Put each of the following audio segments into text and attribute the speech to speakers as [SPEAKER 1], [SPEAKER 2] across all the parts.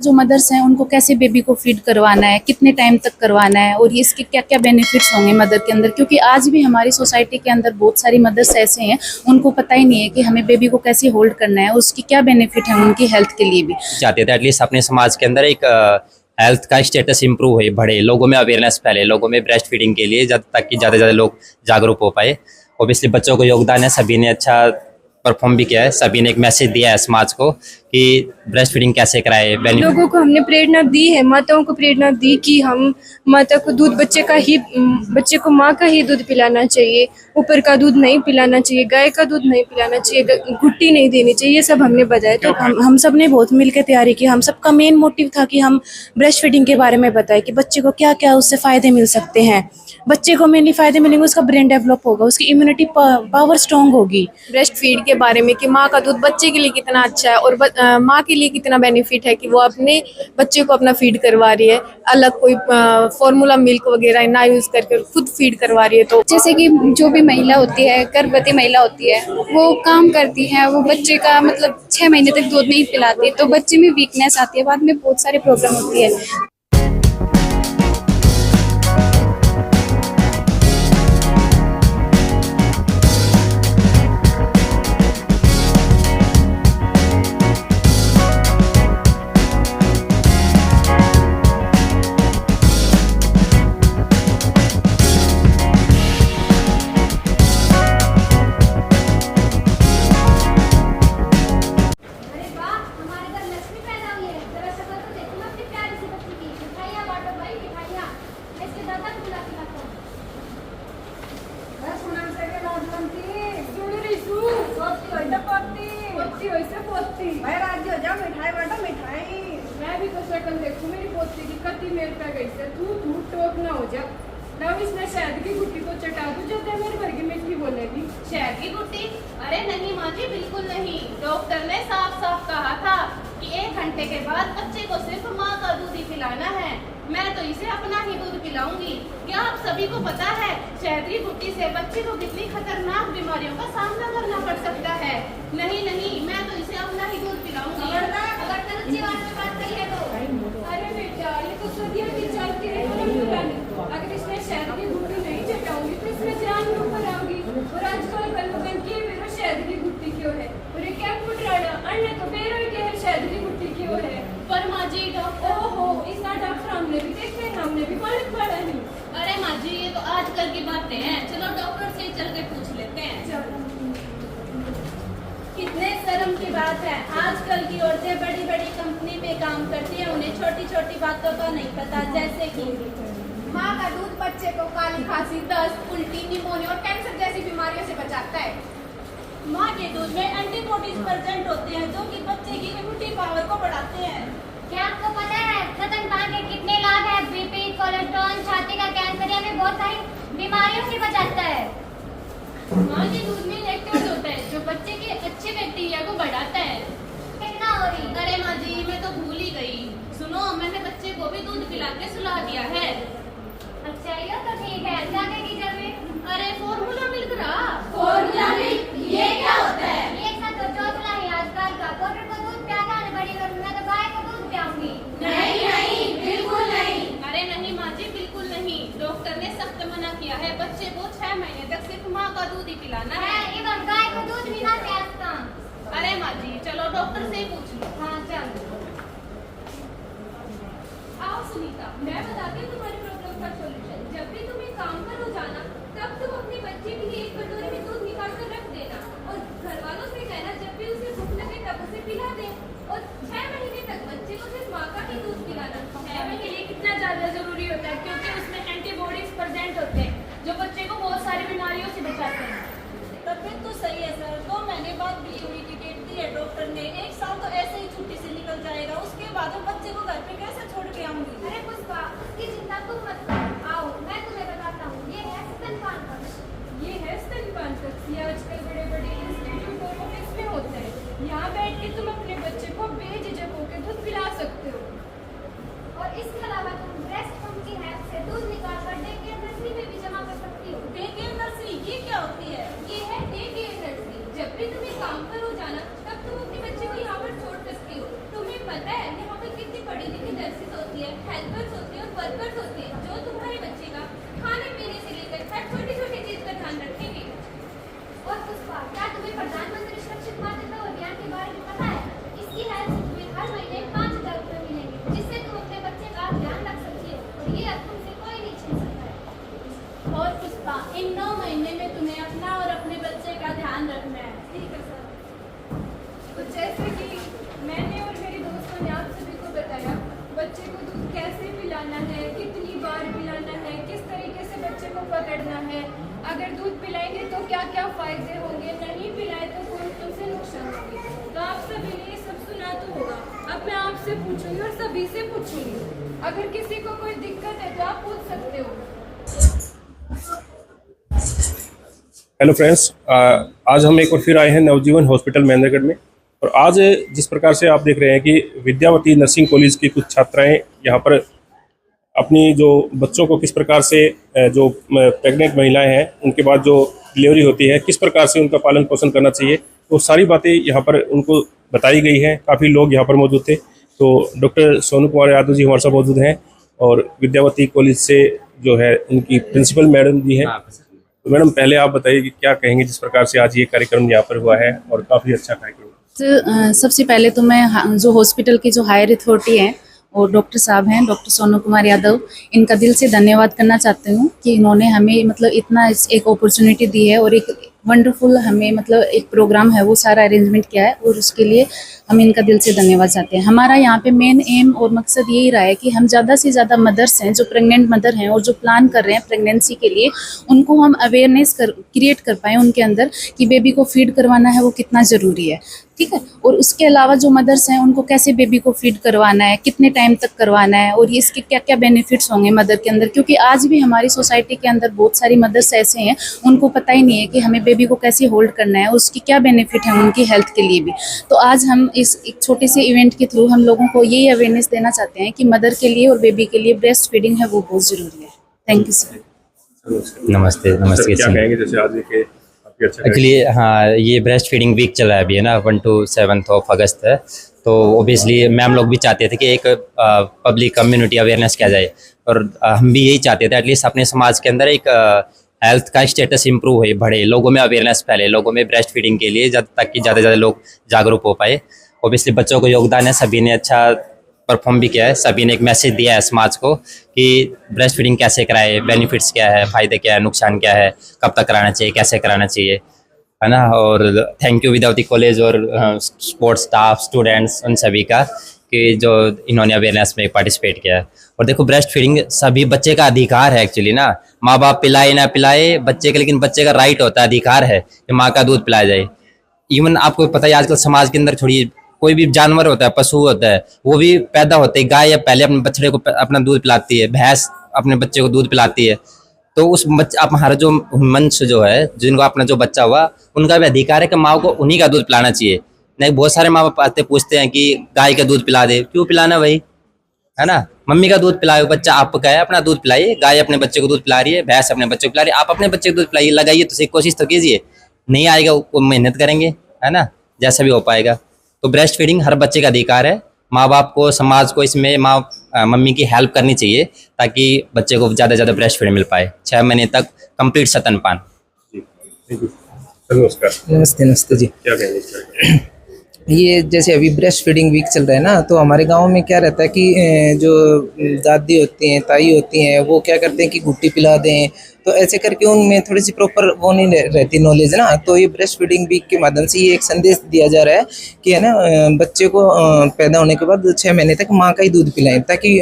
[SPEAKER 1] जो मदर्स हैं उनको कैसे बेबी को फीड करवाना है, कितने टाइम तक करवाना है और इसके क्या क्या बेनिफिट्स होंगे मदर के अंदर, क्योंकि आज भी हमारी सोसाइटी के अंदर बहुत सारी मदर्स ऐसे हैं उनको पता ही नहीं है कि हमें बेबी को कैसे होल्ड करना है, उसकी क्या बेनिफिट है उनकी हेल्थ के लिए भी।
[SPEAKER 2] चाहते थे एटलीस्ट अपने समाज के अंदर एक हेल्थ का स्टेटस इंप्रूव हो, बढ़े, लोगों में अवेयरनेस फैले, लोगों में ब्रेस्ट फीडिंग के लिए, जब तक कि ज़्यादा से ज़्यादा लोग जागरूक हो पाए। ऑब्वियसली बच्चों को योगदान है, सभी ने अच्छा परफॉर्म भी किया है, सभी ने एक मैसेज दिया है समाज को कि ब्रेस्ट फीडिंग कैसे कराए।
[SPEAKER 3] लोगों को हमने प्रेरणा दी है, माताओं को प्रेरणा दी कि हम माता को दूध बच्चे को माँ का ही दूध पिलाना चाहिए, ऊपर का दूध नहीं पिलाना चाहिए, गाय का दूध नहीं पिलाना चाहिए, घुट्टी नहीं देनी चाहिए, ये सब हमने बताया। तो
[SPEAKER 1] हम सब ने बहुत मिलकर तैयारी की। हम सबका मेन मोटिव था कि हम ब्रेस्ट फीडिंग के बारे में बताएं कि बच्चे को क्या क्या उससे फ़ायदे मिल सकते हैं। बच्चे को मेनली फ़ायदे मिलेंगे, उसका ब्रेन डेवलप होगा, उसकी इम्यूनिटी पावर स्ट्रांग होगी।
[SPEAKER 3] ब्रेस्ट फीड के बारे में कि माँ का दूध बच्चे के लिए कितना अच्छा है और माँ के लिए कितना बेनिफिट है कि वो अपने बच्चे को अपना फीड करवा रही है, अलग कोई फॉर्मूला मिल्क वगैरह ना यूज़ करके खुद फीड करवा रही है। तो
[SPEAKER 4] जैसे कि जो भी महिला होती है, गर्भवती महिला होती है, वो काम करती है, वो बच्चे का मतलब 6 महीने तक दूध नहीं पिलाती, तो बच्चे में वीकनेस आती है, बाद में बहुत सारी प्रॉब्लम होती है।
[SPEAKER 3] मैं भी तो शक्ल देखूं मेरी पोती की, कति मेरे पे गई से तू टोक ना हो जा। लव इसने शहद की गुट्टी को चटा दूं जो ते मेरे भर की मीठी बोलेगी।
[SPEAKER 5] शहद की गुट्टी? अरे नहीं माँ जी, बिल्कुल नहीं। डॉक्टर ने साफ साफ कहा था कि 1 घंटे के बाद बच्चे को सिर्फ माँ का दूध ही पिलाना है। मैं तो इसे अपना ही दूध पिलाऊंगी। क्या आप सभी को पता है शहद की गुट्टी से बच्चे को कितनी खतरनाक बीमारियों का सामना करना पड़ सकता है? नहीं नहीं, मैं तो इसे अपना ही दूध पिलाऊंगी। अगर सच्ची बात कही है तो।
[SPEAKER 3] अरे बेटा, ये तो सदियों की चलती रही परंपरा। अगर इसने शहद की गुट्टी नहीं चटाऊंगी तो इसमें जान में ऊपर आऊंगी। और आजकल कल की मेरा शहद की गुट्टी क्यों है और ये क्या फुट रहा अन्य तो बेरो के है शहद की गुट्टी क्यों है।
[SPEAKER 5] पर माँ जी डॉक्टर,
[SPEAKER 3] ओहो, इस डॉक्टर हमने भी देखे, हमने भी पढ़ा नहीं।
[SPEAKER 5] अरे माँ जी, ये तो आजकल की बातें हैं। चलो डॉक्टर से चल के पूछ लेते हैं।
[SPEAKER 3] चलो।
[SPEAKER 5] कितने शर्म की बात है, आजकल की औरतें बड़ी बड़ी कंपनी में काम करती हैं, उन्हें छोटी छोटी बातों का नहीं पता। जैसे कि
[SPEAKER 4] माँ का दूध बच्चे को काली खांसी, दस्त, उल्टी, निमोनिया और कैंसर जैसी बीमारियों से बचाता है।
[SPEAKER 5] माँ के दूध में एंटीबॉडीज प्रेजेंट होते हैं जो कि बच्चे की इम्यूनिटी पावर को बढ़ाते हैं।
[SPEAKER 6] क्या आपको पता है स्तनपान के कितने लाभ है? बीपी, कोलेस्ट्रॉल, छाती का कैंसर या फिर बहुत सारी बीमारियों से बचाता है।
[SPEAKER 5] माँ के दूध में लैक्टोज होता है जो बच्चे के अच्छे बैक्टीरिया को बढ़ाता है।
[SPEAKER 6] कितना हो रही?
[SPEAKER 5] अरे माँ जी, मैं तो भूल ही गई। सुनो, मैंने बच्चे को भी दूध पिला के सुला दिया है।
[SPEAKER 6] अच्छा, ये तो ठीक है। क्या कहेगी जब?
[SPEAKER 5] अरे फॉर्मूला मिल्क रहा।
[SPEAKER 3] फॉर्मूला मिल्क, ये क्या होता है?
[SPEAKER 6] ये सब तो चौथला है आजकल का। पाउडर को दूध प्यासा है, बड़ी करूँ मैं तो गाय को दूध पिलाऊंगी।
[SPEAKER 3] नहीं नहीं, बिल्कुल नहीं।
[SPEAKER 5] अरे नहीं माँ जी, बिल्कुल नहीं। डॉक्टर ने सख्त मना किया है, बच्चे को 6 महीने तक सिर्फ माँ का दूध ही पिलाना है।
[SPEAKER 6] एवं गाय को दूध भी ना प्यासता।
[SPEAKER 5] अरे माँ जी, चलो डॉक्टर से ही पूछ लो।
[SPEAKER 6] हाँ चल।
[SPEAKER 3] आओ सुनीता, मैं बताती हूँ तुम्हारी प्रॉब्लम का सॉल्यूशन। जब भी तुम्हें काम पर हो जाना, तब तुम अपने बच्चे के लिए एक कटोरे में दूध निकाल कर रख देना और घर वालों से कहना जब भी उसे भूख लगे तब उसे पिला दे। और 6 महीने तक बच्चे को सिर्फ माँ का ही दूध पिलाना।
[SPEAKER 5] 6 महीने के लिए कितना ज्यादा जरूरी होता है, क्योंकि उसमें एंटीबॉडीज प्रेजेंट होते हैं जो बच्चे को बहुत सारी बीमारियों से बचाते हैं।
[SPEAKER 7] तब फिर तो सही है सर। 2 महीने बाद डिलीवरी की डेट दी है डॉक्टर ने। 1 साल तो ऐसे ही छुट्टी से निकल जाएगा, उसके बाद मैं बच्चे को घर पे कैसे छोड़ के आऊंगी?
[SPEAKER 6] अरे पुष्पा, उसकी चिंता तुम मत करो। आओ, मैं तुम्हें बताता हूँ। ये है स्तनपान कक्ष।
[SPEAKER 3] ये है स्तनपान कक्ष। ये आजकल बड़े बड़े इंस्टीट्यूट और ऑफिस में होता है। यहाँ बैठ के तुम अपने बच्चे को बेझिझक होकर दूध पिला सकते हो।
[SPEAKER 6] और इसके अलावा तुम ब्रेस्ट पंप की हेल्प से दूध निकाल कर डे केयर नर्सरी में भी जमा कर सकती हो।
[SPEAKER 7] डे केयर नर्सरी, ये क्या होती है?
[SPEAKER 3] ये है डे केयर नर्सरी। जब भी तुम्हें काम पर हो जाना, तब तुम अपने बच्चे को यहाँ पर छोड़ सकती हो। तुम्हें पता है यहाँ पे होती है, हेल्पर्स होती है और वर्कर्स होती है जो तुम्हारे बच्चे का खाने पीने से लेकर हर छोटी छोटी चीज का ध्यान रखेंगे।
[SPEAKER 6] और पुष्पा, क्या तुम्हें प्रधानमंत्री सुरक्षित मातृत्व अभियान के बारे में पता है? इसकी हेल्प में हर महीने 5,000 रुपए मिलेंगे, जिससे तुम अपने बच्चे का ध्यान रख सकती हो और ये अब तुमसे कोई नहीं छीन सकता है।
[SPEAKER 5] और पुष्पा, इन 9 महीने में तुम्हें अपना और अपने बच्चे का ध्यान रखना है।
[SPEAKER 7] ठीक है सर। तो जैसे कि मैंने और मेरे दोस्तों ने आप सभी को बताया, बच्चे को दूध कैसे पिलाना है, कितनी बार पिलाना है, किस तरीके से बच्चे को पकड़ना है, अगर दूध पिलाएंगे तो क्या क्या फायदे होंगे, नहीं पिलाए तो कौन से नुकसान होंगे। तो आप सभी ने ये सब सुना तो होगा। अब मैं आपसे पूछूंगी और सभी से पूछूंगी, अगर किसी को कोई दिक्कत है तो आप पूछ सकते हो।
[SPEAKER 8] हेलो फ्रेंड्स, आज हम एक बार फिर आए हैं नवजीवन हॉस्पिटल महेंद्रगढ़ में। और आज जिस प्रकार से आप देख रहे हैं कि विद्यावती नर्सिंग कॉलेज की कुछ छात्राएं यहाँ पर अपनी जो बच्चों को किस प्रकार से जो प्रेग्नेंट महिलाएं हैं उनके बाद जो डिलीवरी होती है किस प्रकार से उनका पालन पोषण करना चाहिए, वो सारी बातें यहाँ पर उनको बताई गई हैं। काफ़ी लोग यहाँ पर मौजूद थे। तो डॉक्टर सोनू कुमार यादव जी हमारे साथ मौजूद हैं और विद्यावती कॉलेज से जो है उनकी प्रिंसिपल मैडम जी हैं। तो मैडम, पहले आप बताइए कि क्या कहेंगे जिस प्रकार से आज ये कार्यक्रम यहाँ पर हुआ है और काफ़ी अच्छा कार्यक्रम।
[SPEAKER 1] तो सबसे पहले तो मैं जो हॉस्पिटल की जो हायर अथॉरिटी है और डॉक्टर साहब हैं, डॉक्टर सोनू कुमार यादव, इनका दिल से धन्यवाद करना चाहती हूँ कि इन्होंने हमें मतलब इतना एक अपॉर्चुनिटी दी है और एक वंडरफुल हमें मतलब एक प्रोग्राम है वो सारा अरेंजमेंट किया है और उसके लिए हम इनका दिल से धन्यवाद चाहते हैं। हमारा यहाँ पे मेन एम और मकसद यही रहा है कि हम ज़्यादा से ज़्यादा मदर्स हैं जो प्रेग्नेंट मदर हैं और जो प्लान कर रहे हैं प्रेगनेंसी के लिए, उनको हम अवेयरनेस क्रिएट कर पाएँ उनके अंदर कि बेबी को फीड करवाना है वो कितना ज़रूरी है, ठीक है। और उसके अलावा जो मदर्स हैं उनको कैसे बेबी को फीड करवाना है, कितने टाइम तक करवाना है और इसके क्या क्या बेनिफिट्स होंगे मदर के अंदर, क्योंकि आज भी हमारी सोसाइटी के अंदर बहुत सारी मदर्स ऐसे हैं उनको पता ही नहीं है कि हमें बेबी को कैसे होल्ड करना है, उसकी क्या बेनिफिट है उनकी हेल्थ के लिए भी। तो आज हम इस एक छोटे से इवेंट के थ्रू हम लोगों को यही अवेयरनेस देना चाहते हैं कि मदर के लिए और बेबी के लिए ब्रेस्ट फीडिंग है वो बहुत ज़रूरी है। Thank you sir.
[SPEAKER 2] नमस्ते नमस्ते।
[SPEAKER 8] क्या कहेंगे जैसे आज के
[SPEAKER 2] एक्चुअली हाँ, ये ब्रेस्ट फीडिंग वीक चल रहा है अभी, है ना, 1 to 7 अगस्त है। तो ओबियसली मैम लोग भी चाहते थे कि एक पब्लिक कम्युनिटी अवेयरनेस किया जाए और हम भी यही चाहते थे एटलीस्ट अपने समाज के अंदर एक हेल्थ का स्टेटस इंप्रूव हो, बढ़े, लोगों में अवेयरनेस फैले, लोगों में ब्रेस्ट फीडिंग के लिए ताकि ज़्यादा से ज़्यादा लोग जागरूक हो पाए। ओबियसली बच्चों को योगदान है, सभी ने अच्छा परफॉर्म भी किया है, सभी ने एक मैसेज दिया है समाज को कि ब्रेस्ट फीडिंग कैसे कराए, बेनिफिट्स क्या है, फ़ायदे क्या है, नुकसान क्या है, कब तक कराना चाहिए, कैसे कराना चाहिए, है ना। और थैंक यू विद्यावती कॉलेज और स्पोर्ट्स स्टाफ, स्टूडेंट्स, उन सभी का कि जो इन्होंने अवेयरनेस में पार्टिसिपेट किया है। और देखो, ब्रेस्ट फीडिंग सभी बच्चे का अधिकार है एक्चुअली ना, माँ बाप पिलाए ना पिलाए बच्चे का, लेकिन बच्चे का राइट होता है, अधिकार है कि माँ का दूध पिलाया जाए। इवन आपको पता है आजकल समाज के अंदर छोड़िए, कोई भी जानवर होता है, पशु होता है, वो भी पैदा होते ही गाय या पहले अपने बछड़े को अपना दूध पिलाती है, भैंस अपने बच्चे को दूध पिलाती है। तो उस बच्चा आप हमारा जो मनुष्य जो है, जिनको अपना जो बच्चा हुआ, उनका भी अधिकार है कि माँ को उन्हीं का दूध पिलाना चाहिए। नहीं, बहुत सारे माँ बाप आते पूछते हैं कि गाय का दूध पिला दे, क्यों पिलाना भाई, है ना, मम्मी का दूध पिलाओ, बच्चा आपका है, अपना दूध पिलाइए। गाय अपने बच्चे को दूध पिला रही है, भैंस अपने बच्चे को पिला रही है, आप अपने बच्चे को दूध पिलाइए, लगाइए, तो कोशिश तो कीजिए। नहीं आएगा वो मेहनत करेंगे, है ना, जैसा भी हो पाएगा। तो ब्रेस्ट फीडिंग हर बच्चे का अधिकार है, माँ बाप को, समाज को इसमें मम्मी की हेल्प करनी चाहिए ताकि बच्चे को ज़्यादा से ज़्यादा ब्रेस्ट फीड मिल पाए, 6 महीने तक कंप्लीट स्तनपान।
[SPEAKER 8] नमस्कार।
[SPEAKER 9] नमस्ते नमस्ते जी।
[SPEAKER 8] क्या कहेंगे?
[SPEAKER 9] ये जैसे अभी ब्रेस्ट फीडिंग वीक चल रहा है ना, तो हमारे गांव में क्या रहता है कि जो दादी होती हैं, ताई होती हैं, वो क्या करते हैं कि गुट्टी पिला दें, तो ऐसे करके उनमें थोड़ी सी प्रॉपर वो नहीं रहती नॉलेज ना। तो ये ब्रेस्ट फीडिंग वीक के माध्यम से ये एक संदेश दिया जा रहा है कि, है ना, बच्चे को पैदा होने के बाद 6 महीने तक माँ का ही दूध पिलाएं ताकि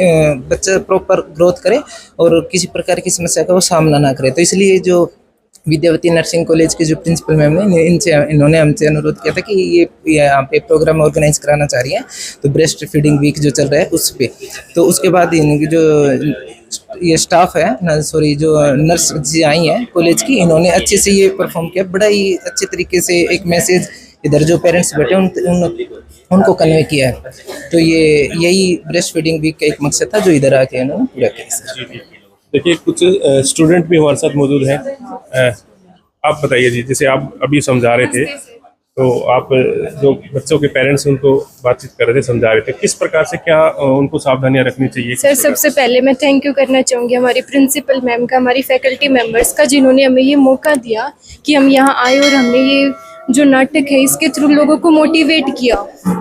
[SPEAKER 9] बच्चा प्रॉपर ग्रोथ करे और किसी प्रकार की समस्या का वो सामना ना करे। तो इसलिए जो विद्यावती नर्सिंग कॉलेज के जो प्रिंसिपल मैम ने इन्होंने हमसे अनुरोध किया था कि ये यहाँ पे प्रोग्राम ऑर्गेनाइज कराना चाह रही हैं, तो ब्रेस्ट फीडिंग वीक जो चल रहा है उस पे। तो उसके बाद इनकी जो ये स्टाफ है ना, सॉरी, जो नर्स जी आई हैं कॉलेज की, इन्होंने अच्छे से ये परफॉर्म किया, बड़ा ही अच्छे तरीके से एक मैसेज इधर जो पेरेंट्स बैठे उनको कन्वे किया है। तो यही ब्रेस्ट फीडिंग वीक का एक मकसद था जो इधर आके इन्होंने पूरा किया।
[SPEAKER 8] देखिए, कुछ स्टूडेंट भी हमारे साथ मौजूद हैं। आप बताइए जी, जैसे आप अभी समझा रहे थे तो आप जो बच्चों के पेरेंट्स उनको बातचीत कर रहे थे, समझा रहे थे, किस प्रकार से क्या उनको सावधानियां रखनी चाहिए?
[SPEAKER 7] सर सबसे पहले मैं थैंक यू करना चाहूँगी हमारी प्रिंसिपल मैम का, हमारी फैकल्टी मेंबर्स का, जिन्होंने हमें ये मौका दिया कि हम यहाँ आए और हमने ये जो नाटक है इसके थ्रू लोगों को मोटिवेट किया,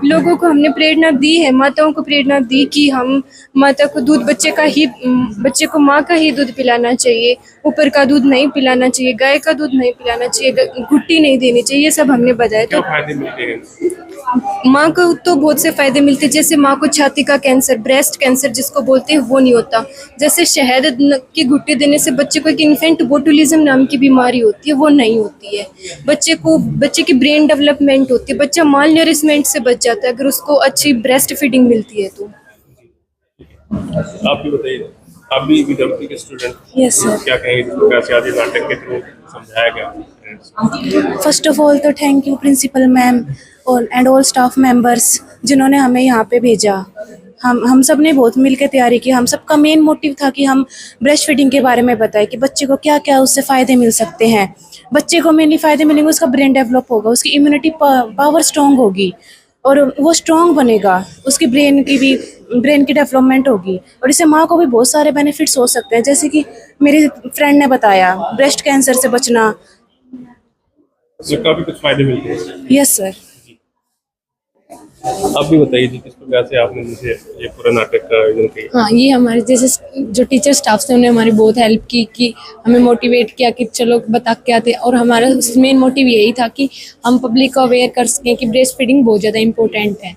[SPEAKER 7] लोगों को हमने प्रेरणा दी है, माताओं को प्रेरणा दी कि हम माता को दूध बच्चे को माँ का ही दूध पिलाना चाहिए, ऊपर का दूध नहीं पिलाना चाहिए, गाय का दूध नहीं पिलाना चाहिए, घुट्टी नहीं देनी चाहिए, ये सब हमने बताया।
[SPEAKER 8] क्या
[SPEAKER 7] तो
[SPEAKER 8] फायदे मिलते हैं?
[SPEAKER 7] माँ को तो बहुत से फायदे मिलते हैं, जैसे माँ को छाती का कैंसर, ब्रेस्ट कैंसर जिसको बोलते हैं वो नहीं होता। जैसे शहद की घुट्टी देने से बच्चे को एक इन्फेंट बोटुलिज्म नाम की बीमारी होती है, वो नहीं होती है। बच्चे की ब्रेन डेवलपमेंट होती है, बच्चा माल नरिशमेंट से बच जाता है अगर उसको अच्छी ब्रेस्ट फीडिंग मिलती है तो।
[SPEAKER 8] आप भी बताइए, आप भी विद्यार्थी के स्टूडेंट?
[SPEAKER 4] Yes sir.
[SPEAKER 8] क्या कहेंगे जिस प्रकार से आज ये नाटक के थ्रू समझाया गया?
[SPEAKER 4] फर्स्ट ऑफ ऑल तो थैंक यू प्रिंसिपल मैम और एंड ऑल स्टाफ मेंबर्स जिन्होंने हमें यहाँ पे भेजा। हम सब ने बहुत मिलकर तैयारी की। हम सबका मेन मोटिव था कि हम ब्रेस्ट फीडिंग के बारे में बताएं कि बच्चे को क्या क्या उससे फ़ायदे मिल सकते हैं। बच्चे को मेनली फ़ायदे मिलेंगे, उसका ब्रेन डेवलप होगा, उसकी इम्यूनिटी पावर स्ट्रॉन्ग होगी और वो स्ट्रॉन्ग बनेगा, उसकी ब्रेन की डेवलपमेंट होगी और इससे माँ को भी बहुत सारे बेनिफिट्स हो सकते हैं। जैसे कि मेरी फ्रेंड ने बताया, ब्रेस्ट कैंसर से बचना।
[SPEAKER 8] काफी कुछ फायदे मिलते हैं।
[SPEAKER 4] Yes sir.
[SPEAKER 8] आप भी बताइए जी, किस प्रकार से आपने मुझे ये पूरा नाटक का आयोजन किया?
[SPEAKER 10] हाँ, ये हमारे जैसे जो टीचर स्टाफ थे उन्होंने हमारी बहुत हेल्प की कि हमें मोटिवेट किया कि चलो बता के आते, और हमारा मेन मोटिव यही था कि हम पब्लिक को अवेयर कर सकें कि ब्रेस्ट फीडिंग बहुत ज़्यादा इंपॉर्टेंट है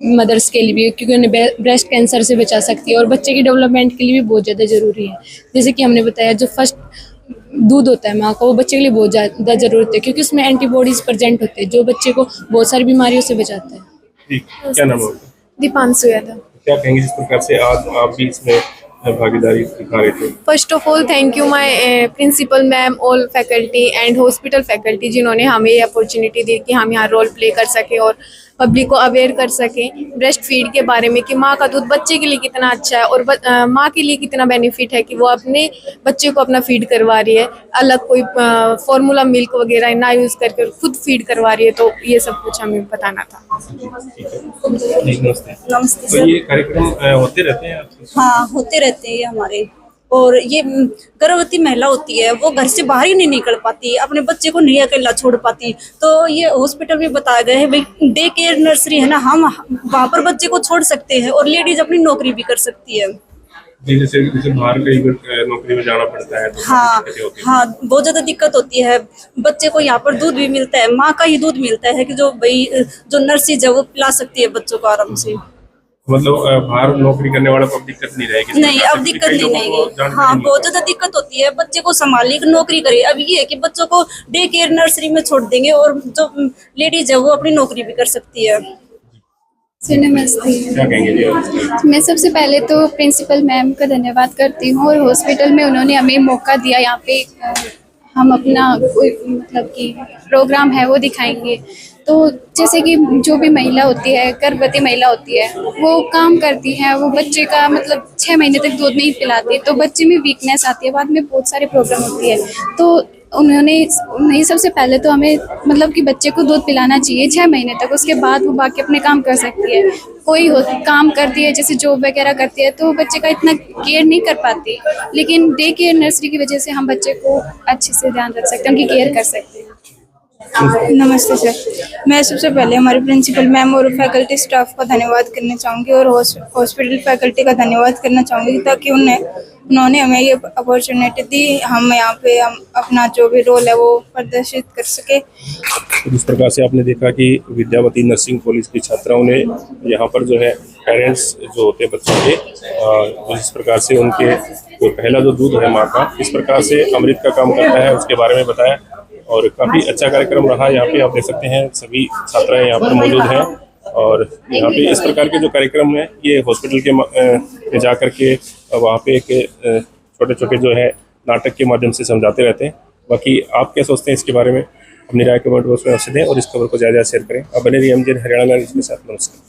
[SPEAKER 10] मदर्स के लिए भी, क्योंकि उन्हें ब्रेस्ट कैंसर से बचा सकती है और बच्चे की डेवलपमेंट के लिए भी बहुत ज़्यादा ज़रूरी है। जैसे कि हमने बताया, जो फर्स्ट दूध होता है माँ का, वो बच्चे के लिए बहुत ज़्यादा ज़रूरत है क्योंकि उसमें एंटीबॉडीज़ प्रेजेंट होते हैं जो बच्चे को बहुत सारी बीमारियों से बचाता है।
[SPEAKER 8] ठीक, क्या नाम है आपका?
[SPEAKER 4] दीपांशु यादव।
[SPEAKER 8] क्या कहेंगे जिस प्रकार से आज आप भी इसमें भागीदारी दिखा रहे थे?
[SPEAKER 7] First of all thank you my principal ma'am, all faculty and hospital faculty जिन्होंने हमें ये अपॉर्चुनिटी दी कि हम यहाँ रोल प्ले कर सकें और पब्लिक को अवेयर कर सकें ब्रेस्ट फीड के बारे में कि माँ का दूध बच्चे के लिए कितना अच्छा है और माँ के लिए कितना बेनिफिट है कि वो अपने बच्चे को अपना फीड करवा रही है, अलग कोई फॉर्मूला मिल्क वगैरह ना यूज़ करके खुद फीड करवा रही है। तो ये सब कुछ हमें बताना था।
[SPEAKER 8] नमस्ते। तो ये कार्यक्रम होते रहते हैं?
[SPEAKER 11] हाँ, होते रहते हैं हमारे। और ये गर्भवती महिला होती है, वो घर से बाहर ही नहीं निकल पाती, अपने बच्चे को नहीं अकेला छोड़ पाती, तो ये हॉस्पिटल में बताया गया है भाई डे केयर नर्सरी है ना, हम वहाँ पर बच्चे को छोड़ सकते हैं और लेडीज अपनी नौकरी भी कर सकती है।
[SPEAKER 8] जैसे बाहर कहीं नौकरी में जाना पड़ता है तो
[SPEAKER 11] हाँ, बहुत ज्यादा दिक्कत होती है। बच्चे को यहाँ पर दूध भी मिलता है, माँ का ही दूध मिलता है कि जो नर्सिस है वो पिला सकती है बच्चों को आराम से।
[SPEAKER 8] मतलब बाहर नौकरी करने वालों को अब दिक्कत नहीं रहेगी?
[SPEAKER 11] नहीं, अब दिक्कत नहीं रहेगी। हाँ, बहुत ज्यादा दिक्कत होती है, बच्चे को संभालने की नौकरी करे। अब ये है कि बच्चों को डे केयर नर्सरी में छोड़ देंगे और जो लेडीज है वो अपनी नौकरी भी कर सकती है।
[SPEAKER 4] नमस्ते।
[SPEAKER 8] क्या कहेंगे जी?
[SPEAKER 4] मैं सबसे पहले तो प्रिंसिपल मैम का धन्यवाद करती हूँ और हॉस्पिटल में उन्होंने हमें मौका दिया, यहाँ पे हम अपना कोई मतलब कि प्रोग्राम है वो दिखाएंगे। तो जैसे कि जो भी महिला होती है, गर्भवती महिला होती है, वो काम करती है, वो बच्चे का मतलब 6 महीने तक दूध नहीं पिलाती तो बच्चे में वीकनेस आती है, बाद में बहुत सारे प्रॉब्लम होती है। तो उन्हें सबसे पहले तो हमें मतलब कि बच्चे को दूध पिलाना चाहिए 6 महीने तक, उसके बाद वो बाकी अपने काम कर सकती है। कोई काम करती है जैसे जॉब वगैरह करती है तो बच्चे का इतना केयर नहीं कर पाती, लेकिन डे केयर नर्सरी की वजह से हम बच्चे को अच्छे से ध्यान रख सकते हैं, उनकी केयर कर सकते हैं।
[SPEAKER 12] नमस्ते सर, मैं सबसे पहले हमारे प्रिंसिपल मैम और फैकल्टी स्टाफ का धन्यवाद करना चाहूँगी और हॉस्पिटल फैकल्टी का धन्यवाद करना चाहूँगी ताकि उन्होंने हमें ये अपॉर्चुनिटी दी, हम यहाँ पे हम अपना जो भी रोल है वो प्रदर्शित कर सके।
[SPEAKER 8] जिस प्रकार से आपने देखा कि विद्यावती नर्सिंग कॉलेज की छात्राओं ने यहाँ पर जो है पेरेंट्स जो होते हैं बच्चों के, जिस प्रकार से उनके जो पहला जो दूध है माँ का इस प्रकार से अमृत का काम करता है उसके बारे में बताया और काफ़ी अच्छा कार्यक्रम रहा। यहाँ पे आप देख सकते हैं सभी छात्राएं यहाँ पर मौजूद हैं और यहाँ पे इस प्रकार के जो कार्यक्रम है ये हॉस्पिटल के जा कर के वहाँ पे एक छोटे छोटे जो है नाटक के माध्यम से समझाते रहते हैं। बाकी आप क्या सोचते हैं इसके बारे में, अपनी राय कमेंट बॉक्स में अवश्य दें और इस खबर को ज़्यादा शेयर करें। अब बने रहिए MJ हरियाणा में इसके साथ। नमस्कार।